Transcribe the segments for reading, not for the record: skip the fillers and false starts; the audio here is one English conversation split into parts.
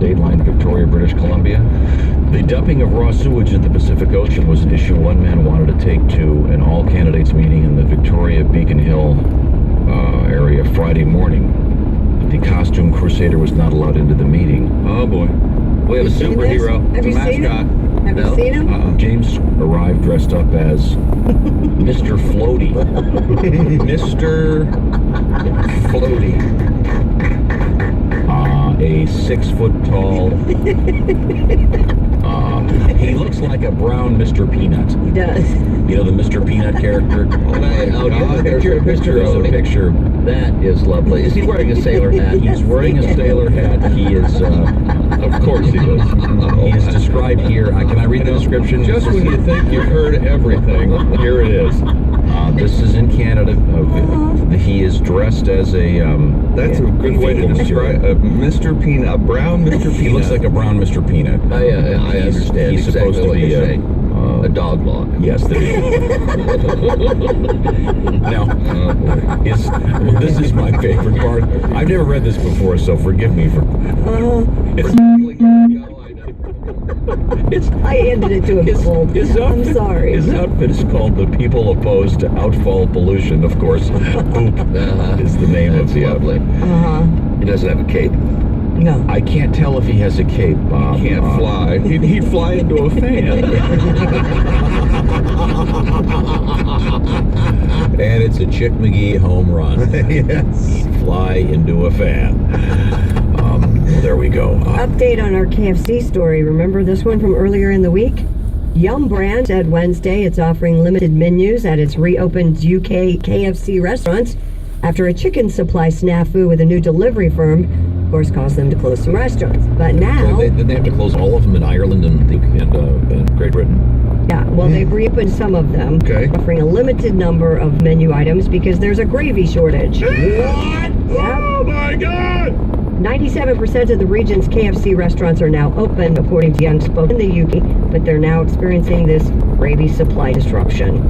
Dateline, Victoria, British Columbia. The dumping of raw sewage in the Pacific Ocean was an issue one man wanted to take to an all-candidates meeting in the Victoria Beacon Hill area Friday morning. But the costume crusader was not allowed into the meeting. Oh boy. We have a superhero. Have you seen him? Have you seen him? James arrived dressed up as Mr. Floaty. Mr. Floaty. A 6-foot-tall. He looks like a brown Mr. Peanut. He does. You know the Mr. Peanut character? There's a picture. There's a picture. That is lovely. Is he wearing a sailor hat? He's wearing a sailor hat. He is, of course he is. He is described here. Can I read the description? Just when you think you've heard everything, here it is. This is in Canada. He is dressed as a... That's a good way to describe Mr. Peanut, a brown Mr. Peanut. He looks like a brown Mr. Peanut. I understand. He's exactly supposed to be a dog log. Yes, there you go. Now, this is my favorite part. I've never read this before, so forgive me for... I handed it to him cold. I'm sorry. His outfit is called The People Opposed to Outfall Pollution, of course. Boop is the name of the outlet. He doesn't have a cape. No. I can't tell if he has a cape. He can't fly. He'd fly into a fan. And it's a Chick McGee home run. Yes. He'd fly into a fan. There we go. Update on our KFC story. Remember this one from earlier in the week? Yum Brand said Wednesday it's offering limited menus at its reopened UK KFC restaurants after a chicken supply snafu with a new delivery firm, of course, caused them to close some restaurants. But now... Did they have to close all of them in Ireland and Great Britain? Yeah, well, they've reopened some of them, offering a limited number of menu items because there's a gravy shortage. What? Yep. Oh, my God! 97% of the region's KFC restaurants are now open, according to Young Spoke in the UK, but they're now experiencing this gravy supply disruption.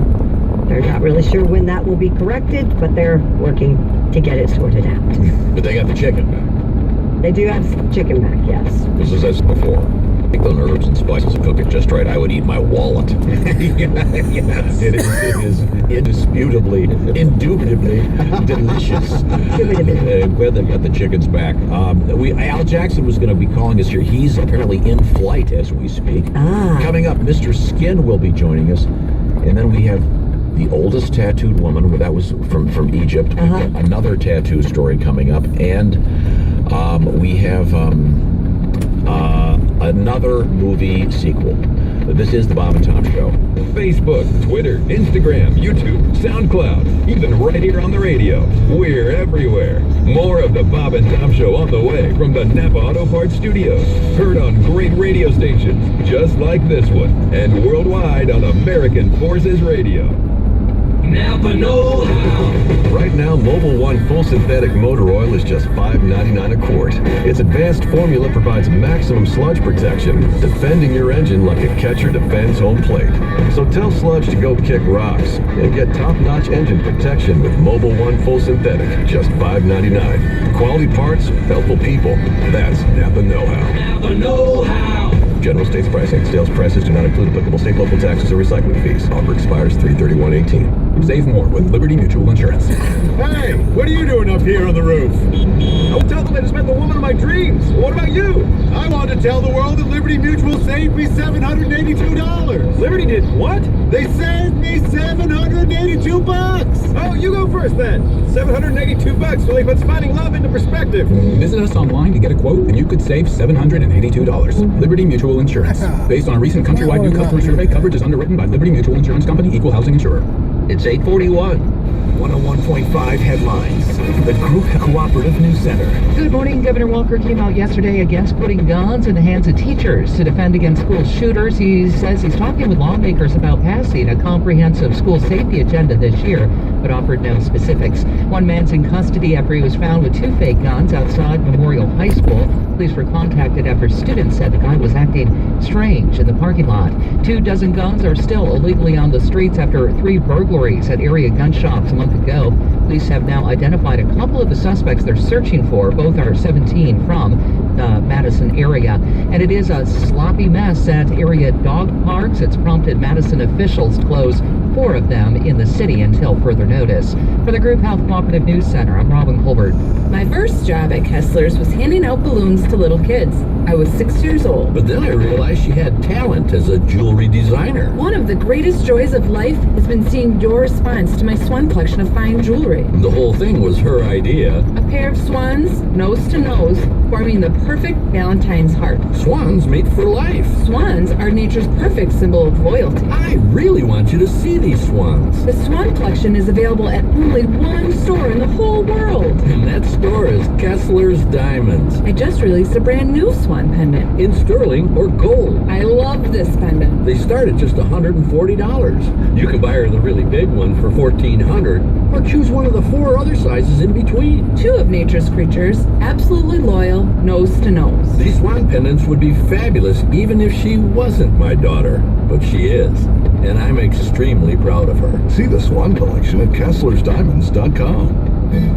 They're not really sure when that will be corrected, but they're working to get it sorted out. But they got the chicken back. They do have chicken back, yes. This is as before. Take those herbs and spices and cook it just right. I would eat my wallet. Yes. It is indisputably, indubitably delicious. Glad they got the chickens back. Al Jackson was going to be calling us here. He's apparently in flight as we speak. Coming up, Mr. Skin will be joining us. And then we have the oldest tattooed woman. That was from Egypt. Another tattoo story coming up. And we have... another movie sequel. This is the Bob and Tom Show. Facebook, Twitter, Instagram, YouTube, SoundCloud, even right here on the radio. We're everywhere. More of the Bob and Tom Show on the way from the Napa Auto Parts Studios. Heard on great radio stations, just like this one, and worldwide on American Forces Radio. Napa know-how. Right now, Mobil 1 full synthetic motor oil is just $5.99 a quart. Its advanced formula provides maximum sludge protection, defending your engine like a catcher defends home plate. So tell sludge to go kick rocks and get top-notch engine protection with Mobil 1 full synthetic, just $5.99. Quality parts, helpful people. That's Napa know-how. Napa know-how. General states pricing. Sales prices do not include applicable state, local taxes, or recycling fees. Offer expires 3/31/18. Save more with Liberty Mutual Insurance. Hey, what are you doing up here on the roof? I will tell them I just met the woman of my dreams. What about you? I want to tell the world that Liberty Mutual saved me $782. Liberty did what? They saved me $782. Oh, you go first then. $782 really puts finding love into perspective. Visit us online to get a quote, and you could save $782. Liberty Mutual Insurance. Based on a recent countrywide new customer survey, coverage is underwritten by Liberty Mutual Insurance Company, Equal Housing Insurer. It's 8:41. 101.5 headlines. The Group Cooperative News Center. Good morning. Governor Walker came out yesterday against putting guns in the hands of teachers to defend against school shooters. He says he's talking with lawmakers about passing a comprehensive school safety agenda this year, but offered no specifics. One man's in custody after he was found with 2 fake guns outside Memorial High School. Police were contacted after students said the guy was acting strange in the parking lot. 24 guns are still illegally on the streets after 3 burglaries at area gun shops a month ago. Police have now identified a couple of the suspects they're searching for. Both are 17 from the Madison area. And it is a sloppy mess at area dog parks. It's prompted Madison officials to close 4 of them in the city until further notice. For the Group Health Cooperative News Center, I'm Robin Colbert. My first job at Kessler's was handing out balloons to little kids. I was 6 years old. But then I realized she had talent as a jewelry designer. One of the greatest joys of life has been seeing your response to my swan collection of fine jewelry. The whole thing was her idea. A pair of swans, nose to nose, forming the perfect Valentine's heart. Swans mate for life. Swans are nature's perfect symbol of loyalty. I really want you to see these swans. The swan collection is available at only one store in the whole world. And that store is Kessler's Diamonds. I just released a brand new swan pendant. In sterling or gold. I love this pendant. They start at just $140. You can buy her the really big one for $1,400, or choose one of the 4 other sizes in between. 2 of nature's creatures, absolutely loyal, nose to nose. These swan pendants would be fabulous even if she wasn't my daughter, but she is, and I'm extremely proud of her. See the Swan collection at KesslersDiamonds.com.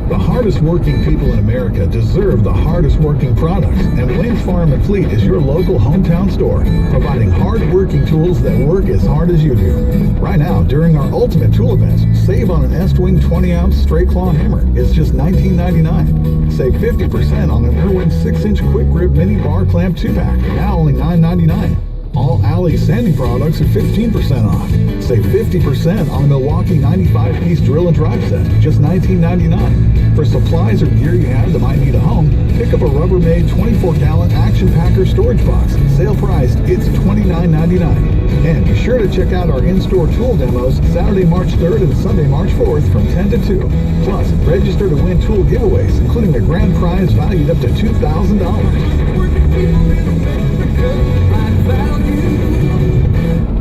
The hardest working people in America deserve the hardest working products, and Wayne Farm and Fleet is your local hometown store, providing hard working tools that work as hard as you do. Right now, during our Ultimate Tool events, save on an S-Twing 20-ounce straight claw hammer. It's just $19.99. Save 50% on an Irwin 6-inch quick grip mini bar clamp 2-pack, now only $9.99. All Alley sanding products are 15% off. Save 50% on the Milwaukee 95-piece drill and drive set, just $19.99. For supplies or gear you have that might need a home, pick up a Rubbermaid 24-gallon Action Packer storage box. Sale price, it's $29.99. And be sure to check out our in-store tool demos Saturday, March 3rd and Sunday, March 4th from 10 to 2. Plus, register to win tool giveaways, including a grand prize valued up to $2,000.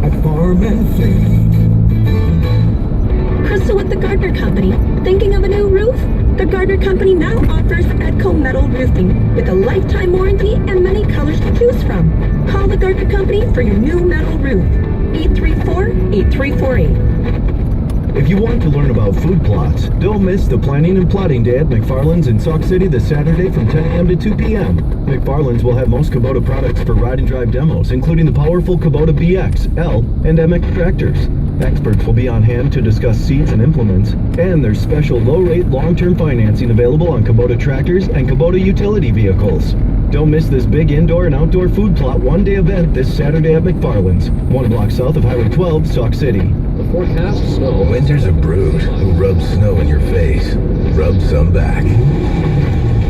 At Farm and Fleet. Crystal with the Gardner Company. Thinking of a new roof? The Gardner Company now offers Echo Metal Roofing with a lifetime warranty and many colors to choose from. Call the Gardner Company for your new metal roof. 834-8348. If you want to learn about food plots, don't miss the Planning and Plotting Day at McFarland's in Sauk City this Saturday from 10 a.m. to 2 p.m. McFarland's will have most Kubota products for ride and drive demos, including the powerful Kubota BX, L, and MX tractors. Experts will be on hand to discuss seeds and implements, and there's special low-rate long-term financing available on Kubota tractors and Kubota utility vehicles. Don't miss this big indoor and outdoor food plot one-day event this Saturday at McFarland's, 1 block south of Highway 12, Sauk City. The forecast snow. Winter's a brood who rubs snow in your face. Rub some back.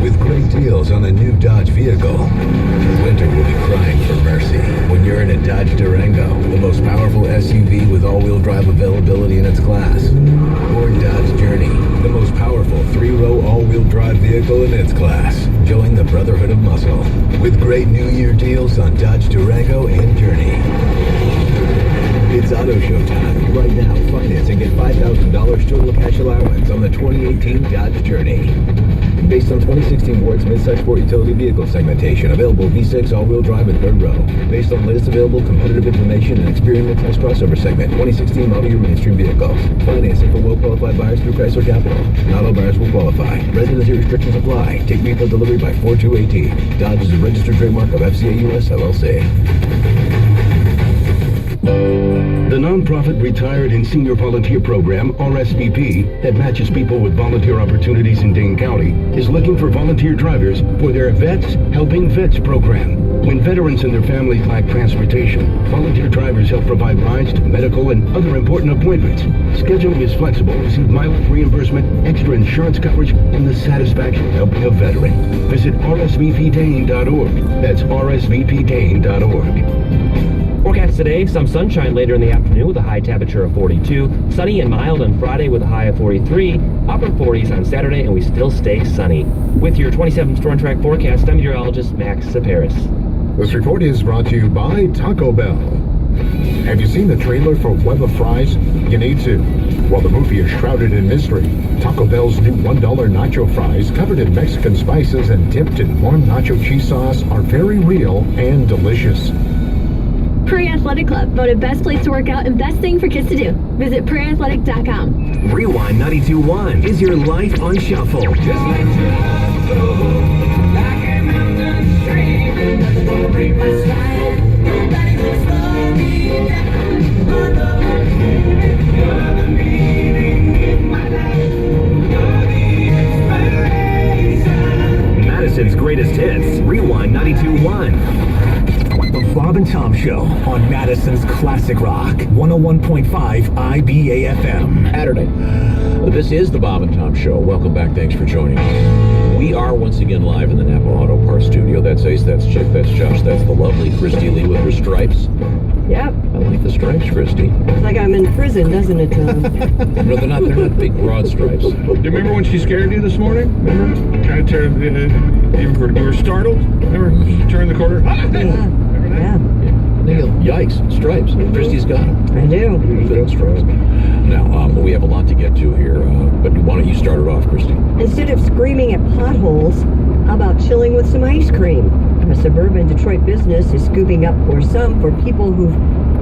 With great deals on a new Dodge vehicle, winter will be crying for mercy when you're in a Dodge Durango, the most powerful SUV with all-wheel drive availability in its class. Or Dodge Journey, the most powerful 3-row all-wheel drive vehicle in its class. Join the Brotherhood of Muscle with great New Year deals on Dodge Durango and Journey. It's auto show time. Right now, finance and get $5,000 total cash allowance on the 2018 Dodge Journey. Based on 2016 Ford's midsize sport utility vehicle segmentation, available V6 all-wheel drive and 3rd row. Based on latest available competitive information and experience test crossover segment, 2016 model year mainstream vehicles. Financing for well-qualified buyers through Chrysler Capital. Not all buyers will qualify. Residency restrictions apply. Take vehicle delivery by 4/2/18. Dodge is a registered trademark of FCA US LLC. The nonprofit Retired and Senior Volunteer Program, RSVP, that matches people with volunteer opportunities in Dane County, is looking for volunteer drivers for their Vets Helping Vets program. When veterans and their families lack transportation, volunteer drivers help provide rides to medical and other important appointments. Scheduling is flexible, receive mileage reimbursement, extra insurance coverage, and the satisfaction of helping a veteran. Visit rsvpdane.org. That's rsvpdane.org. Forecast today, some sunshine later in the afternoon with a high temperature of 42. Sunny and mild on Friday with a high of 43. Upper 40s on Saturday, and we still stay sunny. With your 27 Storm Track forecast, I'm meteorologist Max Saparis. This report is brought to you by Taco Bell. Have you seen the trailer for Web of Fries? You need to. While the movie is shrouded in mystery, Taco Bell's new $1 nacho fries, covered in Mexican spices and dipped in warm nacho cheese sauce, are very real and delicious. Prairie Athletic Club, voted best place to work out and best thing for kids to do. Visit prairieathletic.com. Rewind 92.1 is your life on shuffle. Just let your love flow like a mountain stream. Nothing gonna break my stride. Nobody will slow me down. Oh, no. You're the meaning in my life. You're the inspiration. Madison's greatest hits. Rewind 92.1. The Bob and Tom Show on Madison's Classic Rock, 101.5 IBAFM. Saturday. This is the Bob and Tom Show. Welcome back. Thanks for joining us. We are once again live in the Napa Auto Parts Studio. That's Ace, that's Chip, that's Josh, that's the lovely Christy Lee with her stripes. Yep. I like the stripes, Christy. It's like I'm in prison, doesn't it, Tom? No, they're not big, broad stripes. Do you remember when she scared you this morning? Remember? Kind of turned, you were startled? Remember? She turned the corner. Yeah. Yikes, stripes. Christy's got them. I do. Good stripes. Now, we have a lot to get to here, but why don't you start it off, Christy? Instead of screaming at potholes, how about chilling with some ice cream? A suburban Detroit business is scooping up for people who've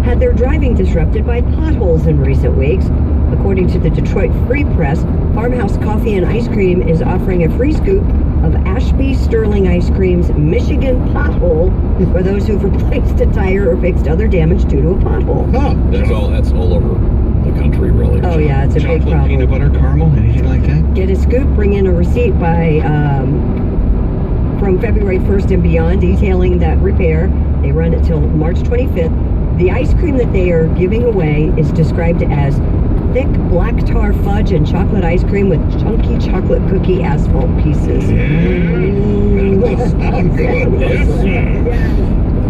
had their driving disrupted by potholes in recent weeks. According to the Detroit Free Press, Farmhouse Coffee and Ice Cream is offering a free scoop of Ashby Sterling Ice Cream's Michigan pothole for those who've replaced a tire or fixed other damage due to a pothole. Huh. That's all over the country, really. Oh yeah, it's a big problem. Peanut butter caramel, anything like that? Get a scoop, bring in a receipt by from February 1st and beyond, detailing that repair. They run it till March 25th. The ice cream that they are giving away is described as thick black tar fudge and chocolate ice cream with chunky chocolate cookie asphalt pieces.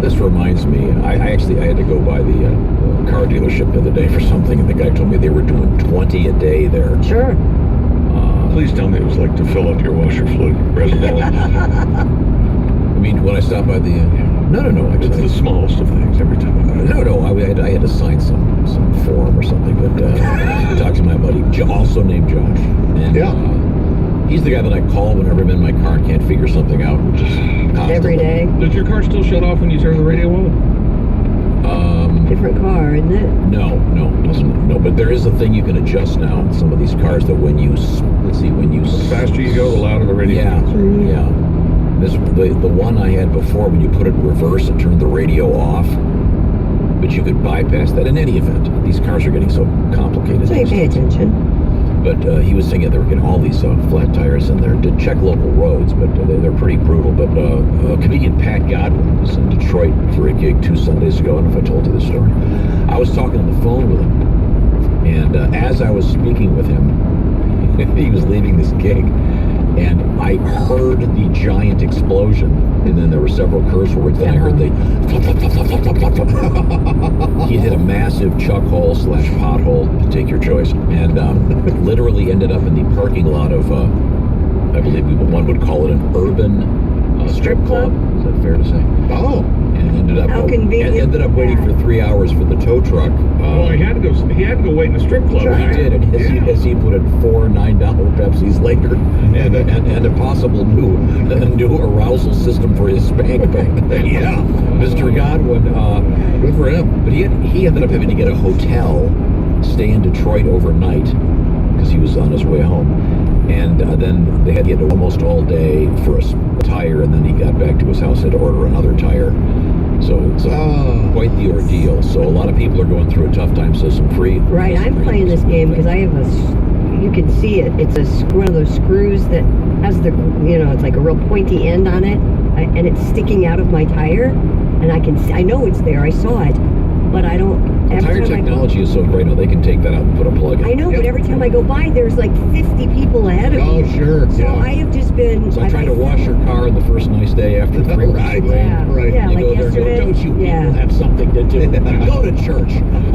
This reminds me, I had to go by the car dealership the other day for something, and the guy told me they were doing 20 a day there. Sure. Please tell me it was like to fill up your washer fluid reservoir. I mean, when I stopped by the... No. It's the smallest of things every time I buy it. No. I had to sign some form or something, but talked to my buddy, also named Josh. And he's the guy that I call whenever I'm in my car and can't figure something out, which is constantly. Every day. Does your car still shut off when you turn the radio on? Different car, isn't it? No, it doesn't. No, but there is a thing you can adjust now in some of these cars that when you, The faster you go, the louder the radio is. Yeah. The one I had before, when you put it in reverse, it turned the radio off. But you could bypass that. In any event, these cars are getting so complicated. So you pay attention. But he was saying they were getting all these flat tires in there to check local roads, but they're pretty brutal. But comedian Pat Godwin was in Detroit for a gig 2 Sundays ago. I don't know if I told you this story. I was talking on the phone with him, and as I was speaking with him, he was leaving this gig, and I heard the giant explosion, and then there were several curse words. Then I heard the he hit a massive chuck hole / pothole, take your choice, and literally ended up in the parking lot of I believe one would call it an urban strip club. Is that fair to say? Oh. And ended up waiting for 3 hours for the tow truck. Well, he had to go wait in the strip club. He did, and as he put it, 4 $9 Pepsis later, and a possible new arousal system for his spank bank. Yeah, Mr. Godwin, good for him. But he ended up having to get a hotel, stay in Detroit overnight because he was on his way home, and then they had to get almost all day for a tire, and then he got back to his house, had to order another tire. So it's quite the ordeal. So a lot of people are going through a tough time. So some free. Right, I'm playing this game because I have you can see it. It's one of those screws that has the, it's like a real pointy end on it, and it's sticking out of my tire, and I know it's there. I saw it, but I don't. Tire technology is so great now. They can take that out and put a plug in. I know, but every time I go by, there's like 50 people ahead of me. Oh, sure. So I have just been. It's like trying to wash your car on the first nice day after 3 weeks. Right. Yeah, You like go there, yesterday. don't you people have something to do? Go to church.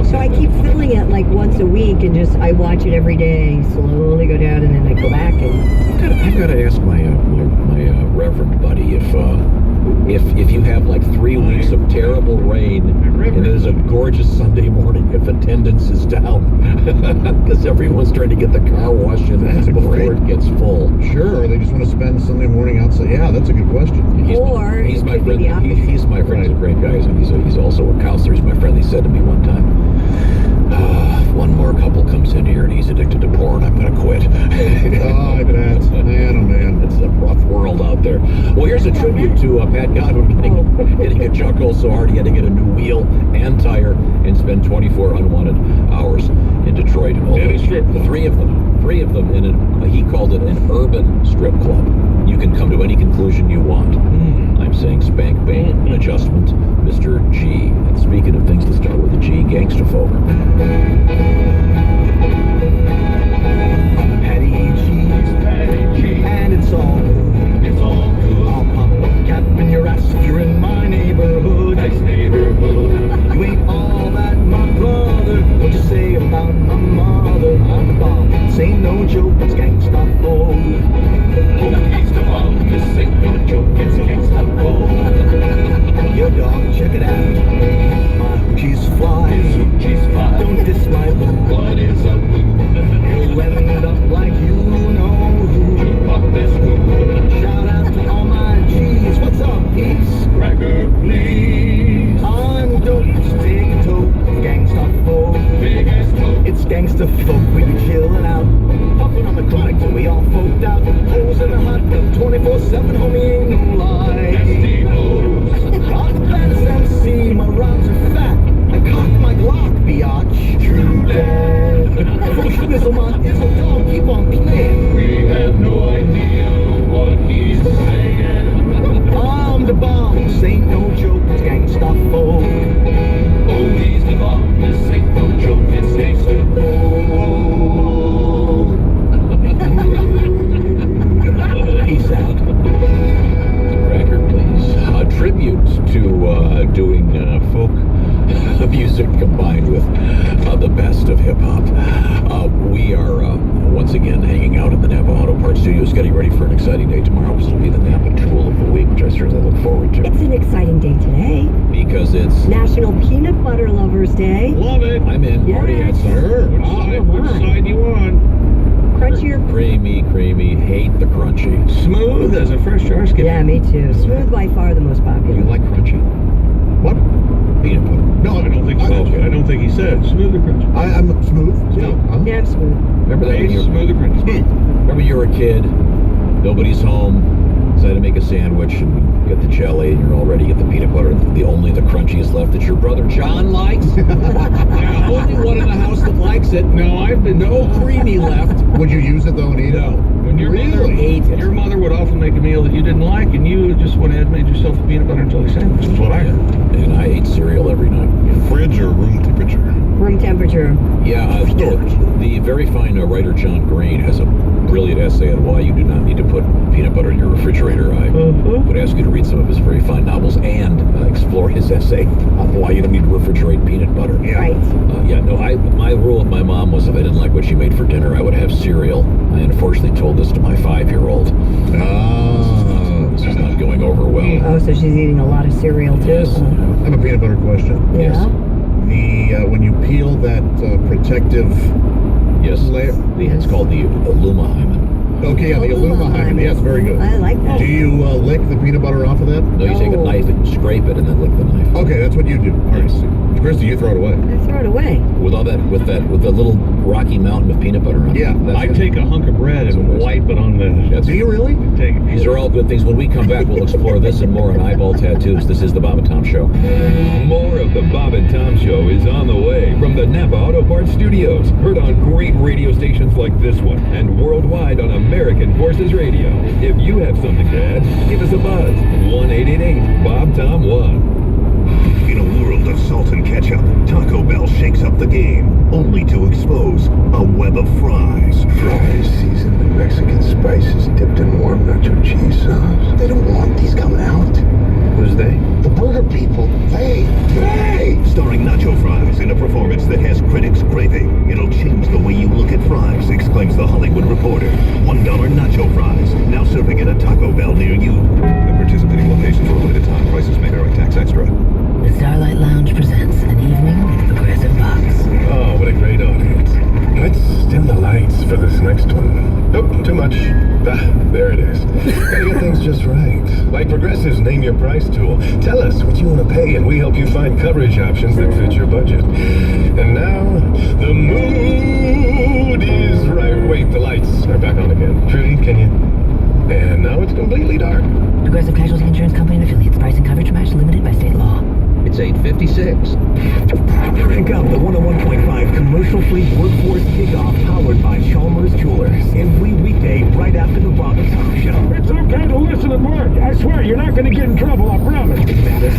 So I keep filling it like once a week, and I watch it every day, slowly go down, and then I go back and. I've got to ask my Reverend buddy if if you have like 3 weeks of terrible rain and it is a gorgeous Sunday morning, if attendance is down because everyone's trying to get the car washed in before it gets full. Sure, or they just want to spend Sunday morning outside. Yeah, that's a good question. He's my friend. He's my friend. He's a great guy. He's also a counselor. He's my friend. He said to me one time, one more couple comes in here and he's addicted to porn, I'm going to quit. Oh, I bet. Man, oh man. It's a rough world out there. Well, here's a tribute to Pat Godwin getting a chuckle so hard he had to get a new wheel and tire and spend 24 unwanted hours in Detroit. Three of them in he called it an urban strip club. You can come to any conclusion you want. I'm saying spank, bang, adjustment, Mr. G. And speaking of things that start with a G, gangsta folk. Patty cheese, and it's all good. I'll pop a cap in your ass if you're in my neighborhood. Nice neighborhood. You ain't all that, my brother. What you say about my mother? I'm the bomb. This ain't no joke, it's gangsta folk. Oh, he's the bomb. This ain't no joke, it's gangsta folk. Yo, dog, check it out. My hoochie's fly. His hoochie's fly. Don't diss my boo. What is a boo? You'll end up like you know who. Fuck this boo. Shout out to all my G's. What's up, peeps? Cracker, please. I'm dope. Take a toke. Gangsta folk. Biggest toke. It's gangsta folk. We be chillin' out. Puffin' on the chronic till we all folked out. Hoes in the hot tub 24/7, homie, ain't no lie. Nasty hoes. I'm the baddest MC. My rhymes are fat. I cock my Glock, biatch. True that. Full schnizzle, my izzle, dog, keep on playing. We have no idea what he's saying. I'm the bomb, this ain't no joke, it's gangsta folk. Oh, he's the bomb, this ain't no joke, it's gangsta folk. Peace out. Cracker, please. A tribute to doing folk music combined with the best of hip-hop. We are once again hanging out in the Napa Auto Parts Studios, getting ready for an exciting day tomorrow, because it'll be the Napa Tool of the Week, which I certainly look forward to. It's an exciting day today. Because it's National Peanut Butter Lovers Day. Love it. I'm in. Yes. Already had some. Which side do you want? Crunchier. Creamy, hate the crunchy. Smooth as a fresh jar skip. Yeah, me too. Smooth by far the most popular. You like crunchy? What? Peanut butter. No, I don't think so. I don't think he said smooth or crunchy. I'm smooth. Yeah, I'm smooth. Remember that when you smooth or crunchy? Smooth. Remember you were a kid, nobody's home, decided to make a sandwich and get the jelly and you're all ready to get the peanut butter. Only the crunchiest left that your brother John likes. Yeah, only one in the house that likes it. No, I've been No creamy left. Would you use it though and eat it? No. When your mother ate it. Your mother would often make a meal that you didn't like, and you just went ahead and made yourself a peanut butter and jelly sandwich. That's what I heard. And I ate cereal every night. Fridge or room temperature? Room temperature. Yeah, the very fine writer John Green has a brilliant essay on why you do not need to put peanut butter in your refrigerator. I would ask you to read some of his very fine novels and explore his essay on why you don't need to refrigerate peanut butter. Yeah. Right. My rule with my mom was if I didn't like what she made for dinner, I would have cereal. I unfortunately told this to my 5-year-old. This is not going over well. Oh, so she's eating a lot of cereal too. Yes. I have a peanut butter question. Yeah. Yes. When you peel that protective layer. It's called the Alumahymen. Okay, yeah, the Alumahymen. Yes, very good. I like that. Do you lick the peanut butter off of that? No, you take a knife and scrape it and then lick the knife. Okay, that's what you do. All right. Christy, you throw it away. I throw it away. With all that, with the little rocky mountain of peanut butter on it. Yeah, I take a hunk of bread and wipe it on the... Do you really? These are all good things. When we come back, we'll explore this and more on eyeball tattoos. This is the Bob and Tom Show. More of the Bob and Tom Show is on the way from the Napa Auto Parts Studios. Heard on great radio stations like this one and worldwide on American Forces Radio. If you have something to add, give us a buzz. 1-888-BOB-TOM-1. In a world of salt and ketchup, Taco Bell shakes up the game, only to expose a web of fries. Fries seasoned with Mexican spices dipped in warm nacho cheese sauce. They don't want these coming out. Who's they? The burger people. Hey! Starring nacho fries in a performance that has critics craving. It'll change the way you look at fries, exclaims The Hollywood Reporter. $1 nacho fries, now serving at a Taco Bell near you. At participating locations for limited Tell us what you want to pay and we help you find coverage options that fit your budget. And now, the mood is right. Wait, the lights are back on again. Trudy, can you? And now it's completely dark. Progressive Casualty Insurance Company and affiliates. Price and coverage match limited by state law. It's 8:56. Crank up the 101.5 Commercial Fleet Workforce Kickoff powered by Chalmers Jewelers. Every weekday right after the Bob and Tom Show. It's okay to listen and work. I swear, you're not going to get in trouble, I promise. Matter